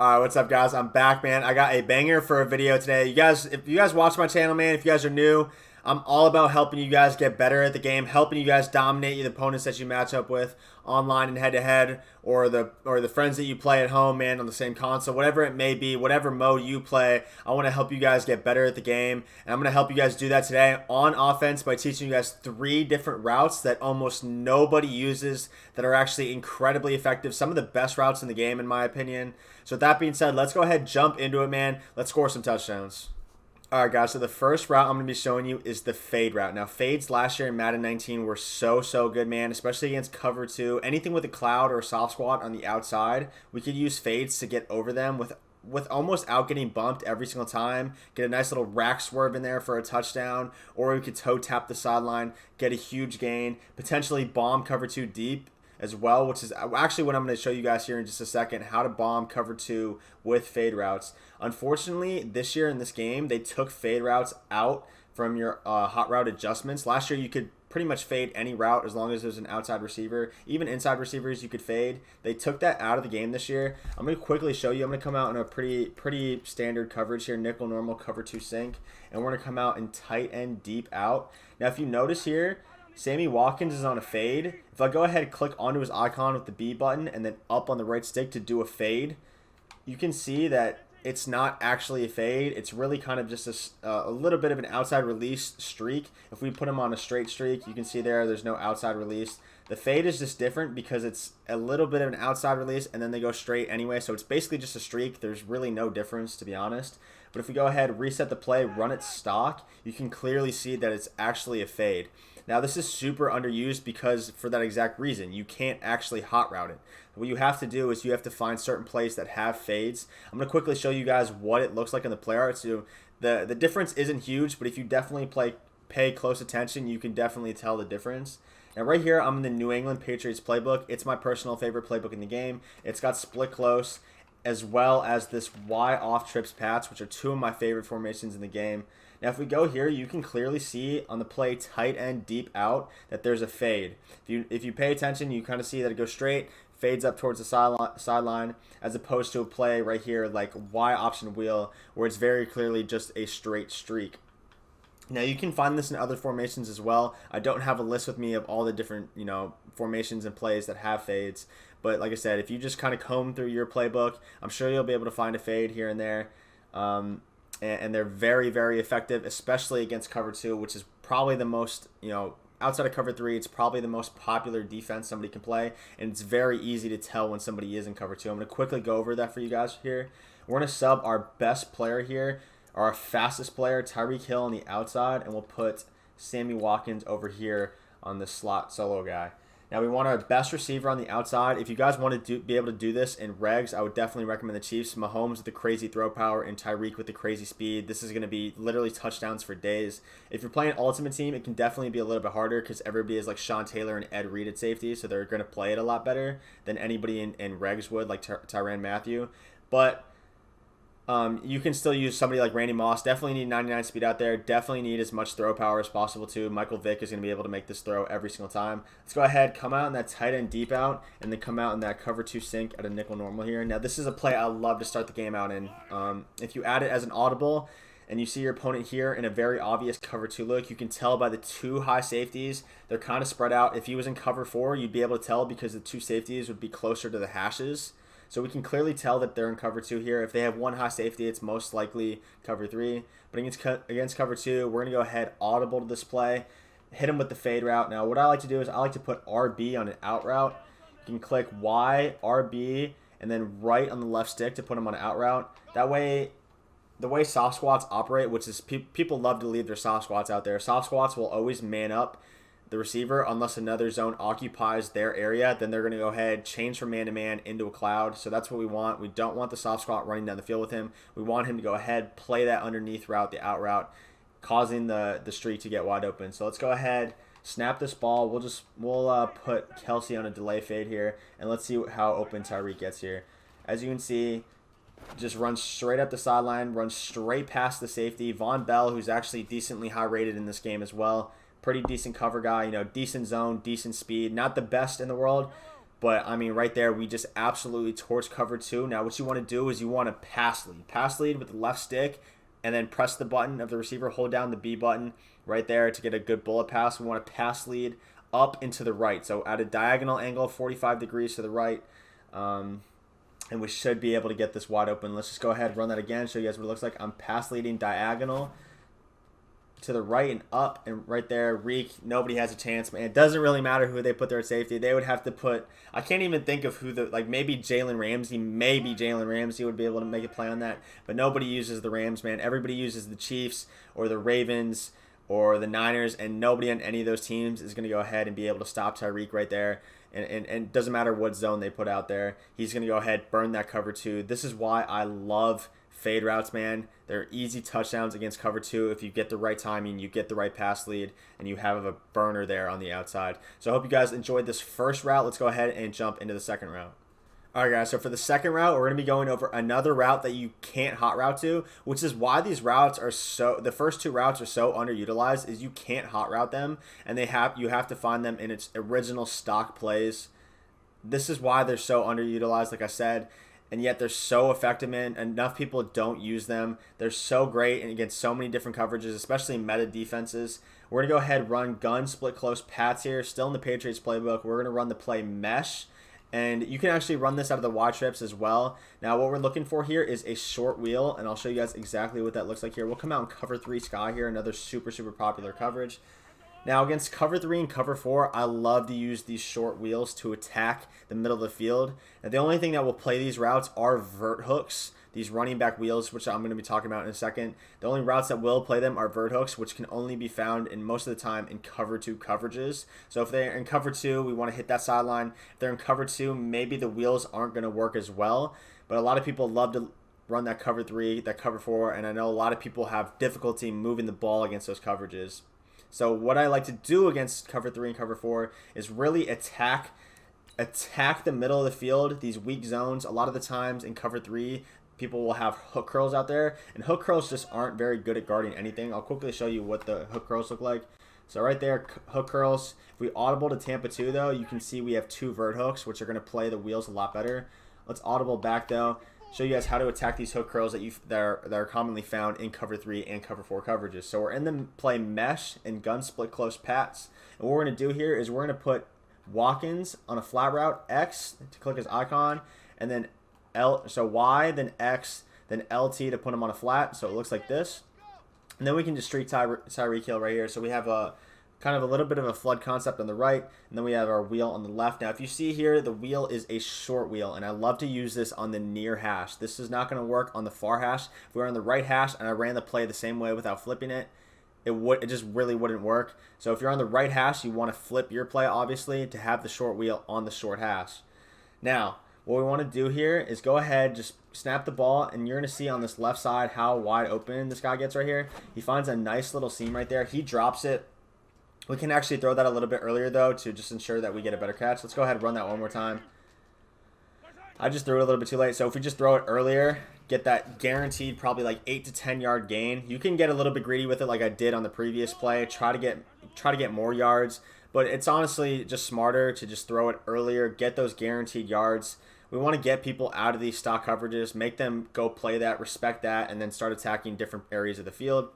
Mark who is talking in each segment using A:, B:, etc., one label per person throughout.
A: All right, what's up, guys? I'm back, man. I got a banger for a video today. If you guys watch my channel, man, if you guys are new, I'm all about helping you guys get better at the game, helping you guys dominate the opponents that you match up with online and head-to-head, or the friends that you play at home, man, on the same console, whatever it may be, whatever mode you play. I want to help you guys get better at the game, and I'm going to help you guys do that today on offense by teaching you guys 3 different routes that almost nobody uses that are actually incredibly effective. Some of the best routes in the game, in my opinion. So with that being said, let's go ahead, jump into it, man. Let's score some touchdowns. All right, guys, so the first route I'm going to be showing you is the fade route. Now, fades last year in Madden 19 were so good, man, especially against cover 2. Anything with a cloud or a soft squat on the outside, we could use fades to get over them with almost out getting bumped every single time. Get a nice little rack swerve in there for a touchdown, or we could toe tap the sideline, get a huge gain, potentially bomb cover 2 deep as well, which is actually what I'm going to show you guys here in just a second, how to bomb cover 2 with fade routes. Unfortunately, this year in this game, they took fade routes out from your hot route adjustments. Last year, you could pretty much fade any route as long as there's an outside receiver. Even inside receivers, you could fade. They took that out of the game this year. I'm going to quickly show you. I'm going to come out in a pretty standard coverage here, nickel, normal, cover 2 sink, and we're going to come out in tight end deep out. Now, if you notice here, Sammy Watkins is on a fade. If I go ahead and click onto his icon with the B button and then up on the right stick to do a fade, you can see that it's not actually a fade. It's really kind of just a little bit of an outside release streak. If we put him on a straight streak, you can see there's no outside release. The fade is just different because it's a little bit of an outside release and then they go straight anyway. So it's basically just a streak. There's really no difference, to be honest. But if we go ahead, reset the play, run it stock, you can clearly see that it's actually a fade. Now, this is super underused because for that exact reason, you can't actually hot route it. What you have to do is you have to find certain plays that have fades. I'm going to quickly show you guys what it looks like in the play art. So the difference isn't huge, but if you definitely pay close attention, you can definitely tell the difference. Now, right here, I'm in the New England Patriots playbook. It's my personal favorite playbook in the game. It's got split close as well as this Y off trips Pats, which are 2 of my favorite formations in the game. Now, if we go here, you can clearly see on the play tight end deep out that there's a fade. If you pay attention, you kind of see that it goes straight, fades up towards the sideline, as opposed to a play right here like Y option wheel, where it's very clearly just a straight streak. Now, you can find this in other formations as well. I don't have a list with me of all the different, formations and plays that have fades. But like I said, if you just kind of comb through your playbook, I'm sure you'll be able to find a fade here and there. And they're very effective, especially against cover 2, which is probably the most, outside of cover 3, it's probably the most popular defense somebody can play. And it's very easy to tell when somebody is in cover 2. I'm going to quickly go over that for you guys here. We're going to sub our best player here, our fastest player, Tyreek Hill, on the outside, and we'll put Sammy Watkins over here on the slot solo guy. Now, we want our best receiver on the outside. If you guys want to be able to do this in regs, I would definitely recommend the Chiefs. Mahommes with the crazy throw power and Tyreek with the crazy speed. This is going to be literally touchdowns for days. If you're playing Ultimate Team, it can definitely be a little bit harder because everybody is like Sean Taylor and Ed Reed at safety, so they're going to play it a lot better than anybody in regs would, like Tyrann Mathieu. But you can still use somebody like Randy Moss. Definitely need 99 speed out there. Definitely need as much throw power as possible too. Michael Vick is going to be able to make this throw every single time. Let's go ahead, come out in that tight end deep out, and then come out in that cover 2 sink at a nickel normal here. Now, this is a play I love to start the game out in. If you add it as an audible and you see your opponent here in a very obvious cover 2 look, you can tell by the 2 high safeties. They're kind of spread out. If he was in cover 4, you'd be able to tell because the 2 safeties would be closer to the hashes. So we can clearly tell that they're in cover 2 here. If they have 1 high safety, it's most likely cover 3. But against cover 2, we're going to go ahead, audible to this play, hit them with the fade route. Now, what I like to do is I like to put RB on an out route. You can click Y, RB, and then right on the left stick to put them on an out route. That way, the way soft squats operate, which is people love to leave their soft squats out there. Soft squats will always man up the receiver unless another zone occupies their area. Then they're going to go ahead, change from man-to-man into a cloud. So that's what we want. We don't want the soft squat running down the field with him. We want him to go ahead, play that underneath route, the out route, causing the streak to get wide open. So let's go ahead, snap this ball. We'll put Kelsey on a delay fade here, and let's see how open Tyreek gets here. As you can see, just runs straight up the sideline, runs straight past the safety. Von Bell, who's actually decently high rated in this game as well. Pretty decent cover guy, decent zone, decent speed. Not the best in the world, But, I mean, right there, we just absolutely torched cover 2. Now, what you want to do is you want to pass lead. Pass lead with the left stick, and then press the button of the receiver. Hold down the B button right there to get a good bullet pass. We want to pass lead up into the right. So, at a diagonal angle, 45 degrees to the right. And we should be able to get this wide open. Let's just go ahead and run that again, show you guys what it looks like. I'm pass leading diagonal to the right and up, and right there, Reek, nobody has a chance, man. It doesn't really matter who they put there at safety. They would have to put, I can't even think of who maybe Jalen Ramsey would be able to make a play on that, but nobody uses the Rams, man. Everybody uses the Chiefs or the Ravens or the Niners, and nobody on any of those teams is going to go ahead and be able to stop Tyreek right there. And it doesn't matter what zone they put out there. He's going to go ahead, burn that cover 2. This is why I love fade routes, man. They're easy touchdowns against cover 2 if you get the right timing, you get the right pass lead, and you have a burner there on the outside. So I hope you guys enjoyed this first route. Let's go ahead and jump into the second route. All right, guys, so for the second route, we're going to be going over another route that you can't hot route to, which is why these routes are the first 2 routes are so underutilized, is you can't hot route them, and you have to find them in its original stock plays. This is why they're so underutilized, like I said, and yet they're so effective, man. Enough people don't use them. They're so great and against so many different coverages, especially meta defenses. We're going to go ahead and run gun split close Pats here, still in the Patriots playbook. We're going to run the play mesh. And you can actually run this out of the wide trips as well. Now, what we're looking for here is a short wheel, and I'll show you guys exactly what that looks like here. We'll come out in cover 3 sky here, another super, super popular coverage. Now, against cover 3 and cover 4, I love to use these short wheels to attack the middle of the field. Now, the only thing that will play these routes are vert hooks, these running back wheels, which I'm going to be talking about in a second. The only routes that will play them are vert hooks, which can only be found in most of the time in cover 2 coverages. So if they're in cover 2, we want to hit that sideline. If they're in cover 2, maybe the wheels aren't going to work as well. But a lot of people love to run that cover 3, that cover 4, and I know a lot of people have difficulty moving the ball against those coverages. So what I like to do against cover 3 and cover 4 is really attack the middle of the field, these weak zones. A lot of the times in cover 3, people will have hook curls out there, and hook curls just aren't very good at guarding anything. I'll quickly show you what the hook curls look like. So right there, hook curls. If we audible to Tampa 2, though, you can see we have 2 vert hooks, which are going to play the wheels a lot better. Let's audible back, though. Show you guys how to attack these hook curls that are commonly found in cover 3 and cover 4 coverages. So we're in the play mesh and gun split close Pats. And what we're going to do here is we're going to put Watkins on a flat route, X to click his icon, and then so Y, then X, then LT to put him on a flat. So it looks like this. And then we can just streak Tyreek Hill right here. So we have a kind of a little bit of a flood concept on the right, and then we have our wheel on the left. Now, if you see here, the wheel is a short wheel, and I love to use this on the near hash. This is not going to work on the far hash. If we were on the right hash and I ran the play the same way without flipping it, it just really wouldn't work. So if you're on the right hash, you want to flip your play, obviously, to have the short wheel on the short hash. Now, what we want to do here is go ahead, just snap the ball, and you're going to see on this left side how wide open this guy gets right here. He finds a nice little seam right there. He drops it. We can actually throw that a little bit earlier, though, to just ensure that we get a better catch. Let's go ahead and run that one more time. I just threw it a little bit too late. So if we just throw it earlier, get that guaranteed probably like 8 to 10 yard gain. You can get a little bit greedy with it like I did on the previous play. Try to get more yards. But it's honestly just smarter to just throw it earlier, get those guaranteed yards. We want to get people out of these stock coverages, make them go play that, respect that, and then start attacking different areas of the field.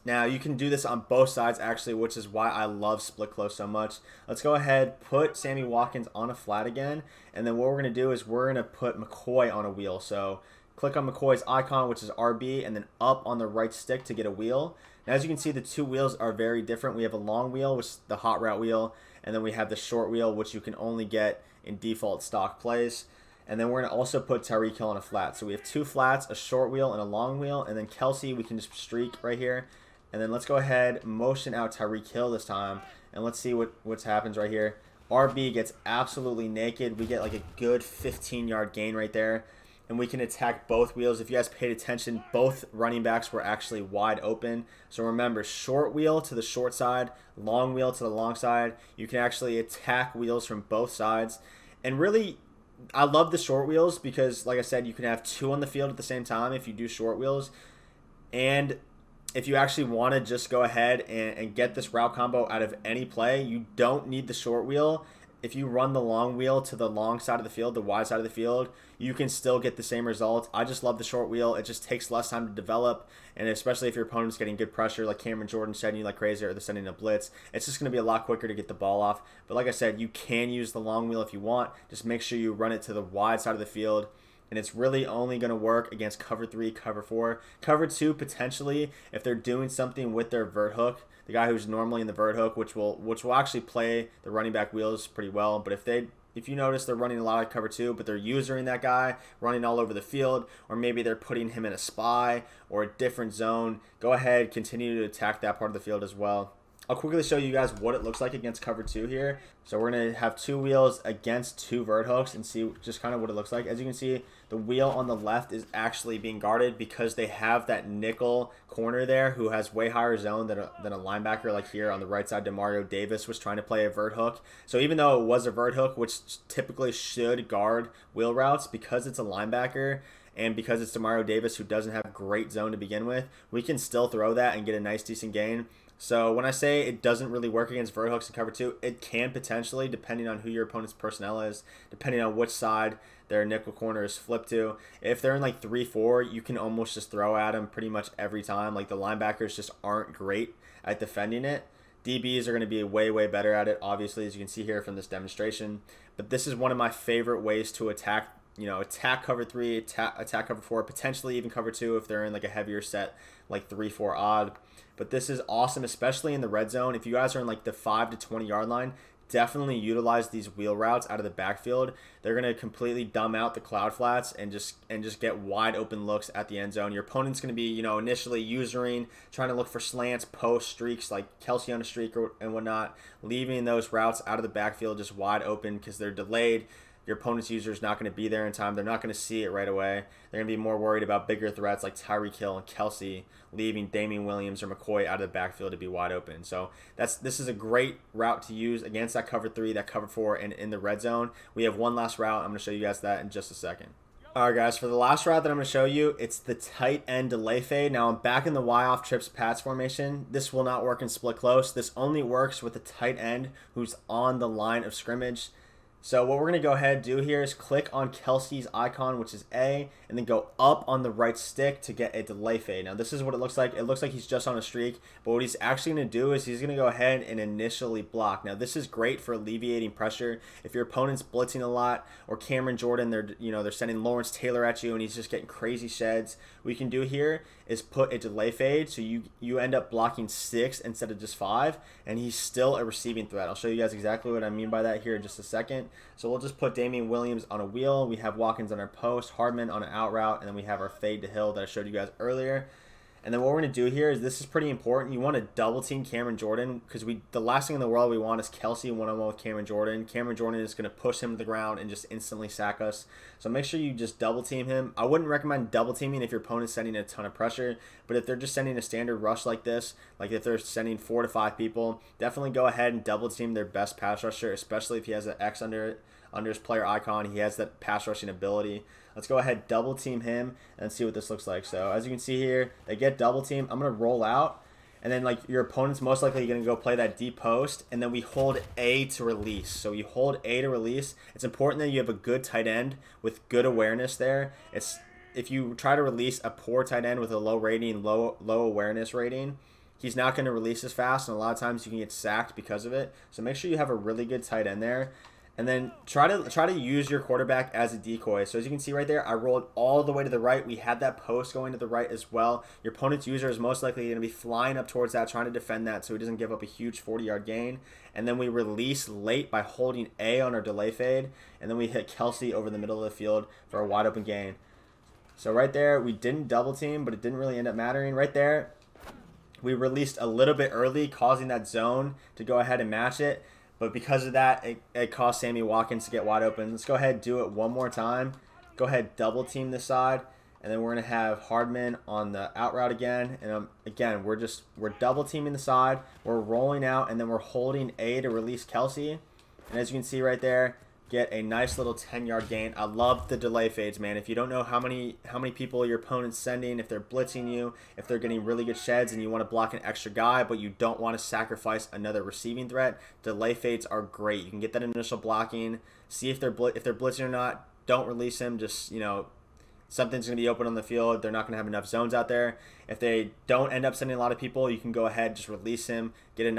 A: Now, you can do this on both sides, actually, which is why I love split close so much. Let's go ahead, put Sammy Watkins on a flat again, and then what we're going to do is we're going to put McCoy on a wheel. So click on McCoy's icon, which is RB, and then up on the right stick to get a wheel. Now, as you can see, the two wheels are very different. We have a long wheel, which is the hot route wheel, and then we have the short wheel, which you can only get in default stock plays. And then we're going to also put Tyreek Hill on a flat. So we have two flats, a short wheel, and a long wheel, and then Kelsey, we can just streak right here. And then let's go ahead, motion out Tyreek Hill this time, and let's see what happens right here. RB gets absolutely naked. We get like a good 15-yard gain right there, and we can attack both wheels. If you guys paid attention, both running backs were actually wide open. So remember, short wheel to the short side, long wheel to the long side. You can actually attack wheels from both sides. And really, I love the short wheels because, like I said, you can have two on the field at the same time if you do short wheels. And if you actually want to just go ahead and get this route combo out of any play, you don't need the short wheel. if you run the long wheel to the long side of the field, the wide side of the field, you can still get the same result. I just love the short wheel. It just takes less time to develop, and especially if your opponent's getting good pressure, like Cameron Jordan sending you like crazy, or they're sending a blitz, it's just going to be a lot quicker to get the ball off. But like I said, you can use the long wheel if you want. Just make sure you run it to the wide side of the field, and it's really only going to work against cover 3, cover 4. Cover 2, potentially, if they're doing something with their vert hook, the guy who's normally in the vert hook, which will actually play the running back wheels pretty well. But if you notice they're running a lot of cover 2, but they're using that guy, running all over the field, or maybe they're putting him in a spy or a different zone, go ahead, continue to attack that part of the field as well. I'll quickly show you guys what it looks like against cover 2 here. So we're going to have 2 wheels against 2 vert hooks and see just kind of what it looks like. As you can see, the wheel on the left is actually being guarded because they have that nickel corner there who has way higher zone than a linebacker. Like here on the right side, Demario Davis was trying to play a vert hook. So even though it was a vert hook, which typically should guard wheel routes, because it's a linebacker and because it's Demario Davis who doesn't have great zone to begin with, we can still throw that and get a nice decent gain. So when I say it doesn't really work against vert hooks and cover 2, it can potentially, depending on who your opponent's personnel is, depending on which side their nickel corner is flipped to. If they're in like 3-4, you can almost just throw at them pretty much every time. Like the linebackers just aren't great at defending it. DBs are going to be way, way better at it, obviously, as you can see here from this demonstration. But this is one of my favorite ways to attack, attack cover 3, attack cover 4, potentially even cover 2 if they're in like a heavier set, like 3-4 odd. But this is awesome, especially in the red zone. If you guys are in like the 5 to 20 yard line, definitely utilize these wheel routes out of the backfield. They're going to completely dumb out the cloud flats and just get wide open looks at the end zone. Your opponent's going to be, initially usering, trying to look for slants, post, streaks, like Kelsey on a streak and whatnot, leaving those routes out of the backfield just wide open because they're delayed. Your opponent's user is not going to be there in time. They're not going to see it right away. They're going to be more worried about bigger threats like Tyreek Hill and Kelsey, leaving Damian Williams or McCoy out of the backfield to be wide open. So this is a great route to use against that cover 3, that cover 4, and in the red zone. We have one last route. I'm going to show you guys that in just a second. All right, guys, for the last route that I'm going to show you, it's the tight end delay fade. Now, I'm back in the Y-off trips Pats formation. This will not work in split close. This only works with the tight end who's on the line of scrimmage. So what we're going to go ahead and do here is click on Kelsey's icon, which is A, and then go up on the right stick to get a delay fade. Now this is what it looks like. It looks like he's just on a streak, but what he's actually going to do is he's going to go ahead and initially block. Now this is great for alleviating pressure. If your opponent's blitzing a lot, or Cameron Jordan, they're sending Lawrence Taylor at you and he's just getting crazy sheds, what you can do here is put a delay fade, so you end up blocking 6 instead of just 5, and he's still a receiving threat. I'll show you guys exactly what I mean by that here in just a second. So we'll just put Damian Williams on a wheel. We have Watkins on our post, Hardman on an out route, and then we have our fade to Hill that I showed you guys earlier. And then what we're going to do here is, this is pretty important. You want to double team Cameron Jordan, because the last thing in the world we want is Kelsey one-on-one with Cameron Jordan. Cameron Jordan is going to push him to the ground and just instantly sack us. So make sure you just double team him. I wouldn't recommend double teaming if your opponent's sending a ton of pressure, but if they're just sending a standard rush like this, like if they're sending 4 to 5 people, definitely go ahead and double team their best pass rusher, especially if he has an X under his player icon. He has that pass rushing ability. Let's go ahead, double team him, and see what this looks like. So as you can see here, they get double team. I'm going to roll out, and then like your opponent's most likely going to go play that deep post, and then we hold A to release. So you hold A to release. It's important that you have a good tight end with good awareness there. If you try to release a poor tight end with a low rating, low awareness rating, he's not going to release as fast, and a lot of times you can get sacked because of it. So make sure you have a really good tight end there. And then try to use your quarterback as a decoy. So as you can see right there, I rolled all the way to the right. We had that post going to the right as well. Your opponent's user is most likely going to be flying up towards that, trying to defend that so he doesn't give up a huge 40-yard gain. And then we release late by holding A on our delay fade. And then we hit Kelsey over the middle of the field for a wide open gain. So right there, we didn't double team, but it didn't really end up mattering. Right there, we released a little bit early, causing that zone to go ahead and match it. But because of that, it caused Sammy Watkins to get wide open. Let's go ahead and do it one more time. Go ahead, double team this side. And then we're going to have Hardman on the out route again. And again, we're double teaming the side. We're rolling out, and then we're holding A to release Kelsey. And as you can see right there, get a nice little 10-yard gain. I love the delay fades, man. If you don't know how many people your opponent's sending, if they're blitzing you, if they're getting really good sheds and you want to block an extra guy, but you don't want to sacrifice another receiving threat, delay fades are great. You can get that initial blocking, see if they're blitzing or not. Don't release him. Just, something's going to be open on the field. They're not going to have enough zones out there. If they don't end up sending a lot of people, you can go ahead, just release him, get a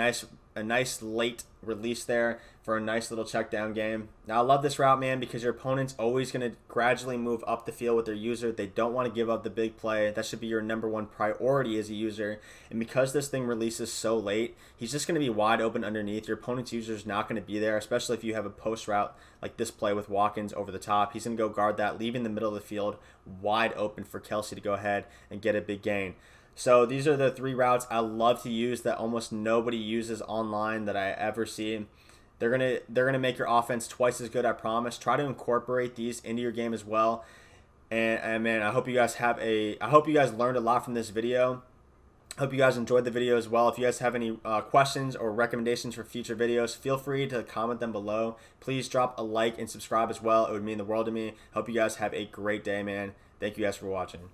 A: nice late release there for a nice little check down game. Now, I love this route, man, because your opponent's always going to gradually move up the field with their user. They don't want to give up the big play. That should be your #1 priority as a user. And because this thing releases so late, he's just going to be wide open underneath. Your opponent's user is not going to be there, especially if you have a post route like this play with Watkins over the top. He's going to go guard that, leaving the middle of the field wide open for Kelsey to go ahead and get a big gain. So these are the 3 routes I love to use that almost nobody uses online that I ever see. They're gonna make your offense twice as good, I promise. Try to incorporate these into your game as well. And man, I hope you guys learned a lot from this video. Hope you guys enjoyed the video as well. If you guys have any questions or recommendations for future videos, feel free to comment them below. Please drop a like and subscribe as well. It would mean the world to me. Hope you guys have a great day, man. Thank you guys for watching.